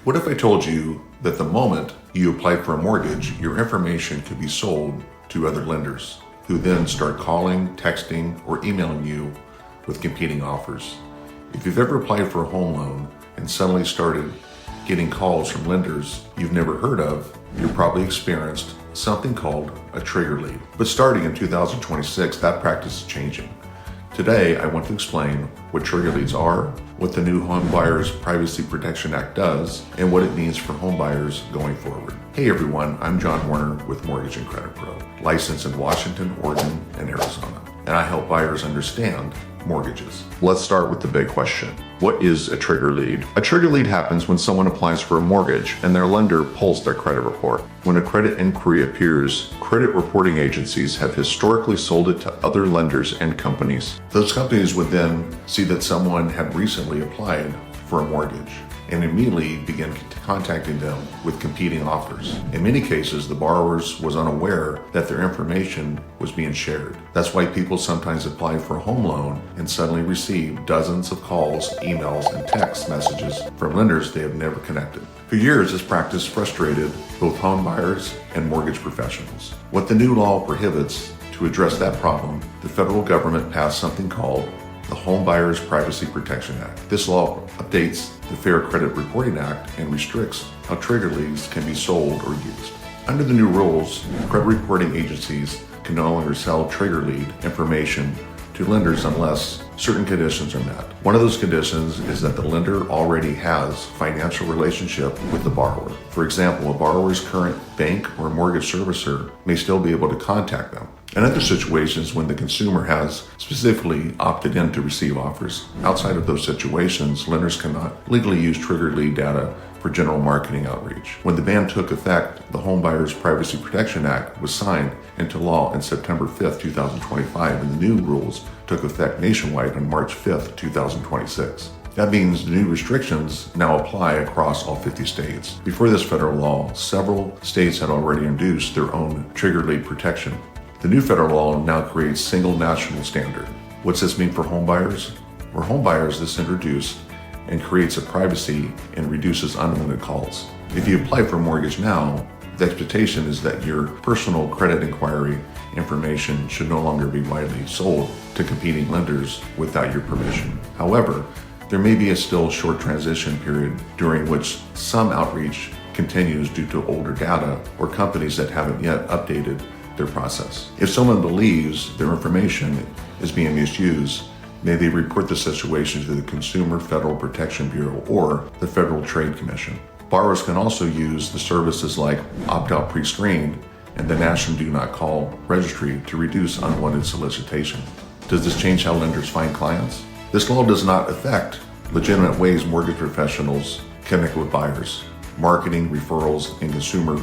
What if I told you that the moment you applied for a mortgage, your information could be sold to other lenders, who then start calling, texting, or emailing you with competing offers? If you've ever applied for a home loan and suddenly started getting calls from lenders you've never heard of, you've probably experienced something called a trigger lead. But starting in 2026, that practice is changing. Today, I want to explain what trigger leads are, what the new Homebuyers Privacy Protection Act does, and what it means for homebuyers going forward. Hey everyone, I'm John Warner with Mortgage and Credit Pro, licensed in Washington, Oregon, and Arizona, and I help buyers understand mortgages. Let's start with the big question. What is a trigger lead? A trigger lead happens when someone applies for a mortgage and their lender pulls their credit report. When a credit inquiry appears, credit reporting agencies have historically sold it to other lenders and companies. Those companies would then see that someone had recently applied for a mortgage and immediately begin contacting them with competing offers. In many cases, the borrowers was unaware that their information was being shared. That's why people sometimes apply for a home loan and suddenly receive dozens of calls, emails, and text messages from lenders they have never connected. For years, this practice frustrated both home buyers and mortgage professionals. What the new law prohibits, to address that problem, the federal government passed something called the Homebuyers Privacy Protection Act. This law updates the Fair Credit Reporting Act and restricts how trigger leads can be sold or used. Under the new rules, credit reporting agencies can no longer sell trigger lead information to lenders unless certain conditions are met. One of those conditions is that the lender already has financial relationship with the borrower. For example, a borrower's current bank or mortgage servicer may still be able to contact them. In other situations, when the consumer has specifically opted in to receive offers, outside of those situations, lenders cannot legally use trigger lead data for general marketing outreach. When the ban took effect, the Homebuyers Privacy Protection Act was signed into law on September 5th, 2025, and the new rules took effect nationwide on March 5th, 2026. That means the new restrictions now apply across all 50 states. Before this federal law, several states had already introduced their own trigger lead protection. The new federal law now creates single national standard. What's this mean for homebuyers? For homebuyers, this introduced and creates a privacy and reduces unwanted calls. If you apply for a mortgage now, the expectation is that your personal credit inquiry information should no longer be widely sold to competing lenders without your permission. However, there may be a still short transition period during which some outreach continues due to older data or companies that haven't yet updated their process. If someone believes their information is being misused, may they report the situation to the Consumer Federal Protection Bureau or the Federal Trade Commission. Borrowers can also use the services like opt-out pre-screened and the National Do Not Call registry to reduce unwanted solicitation. Does this change how lenders find clients? This law does not affect legitimate ways mortgage professionals connect with buyers. Marketing, referrals, and consumers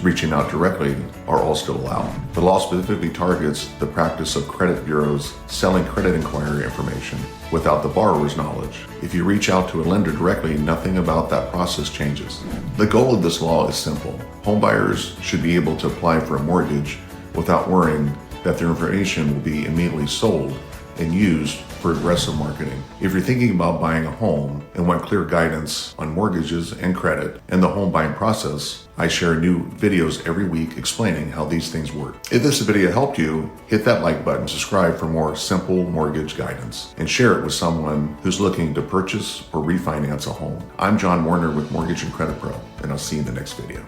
reaching out directly are all still allowed. The law specifically targets the practice of credit bureaus selling credit inquiry information without the borrower's knowledge. If you reach out to a lender directly, nothing about that process changes. The goal of this law is simple. Homebuyers should be able to apply for a mortgage without worrying that their information will be immediately sold and used for aggressive marketing. If you're thinking about buying a home and want clear guidance on mortgages and credit and the home buying process, I share new videos every week explaining how these things work. If this video helped you, hit that like button, subscribe for more simple mortgage guidance, and share it with someone who's looking to purchase or refinance a home. I'm John Warner with Mortgage and Credit Pro, and I'll see you in the next video.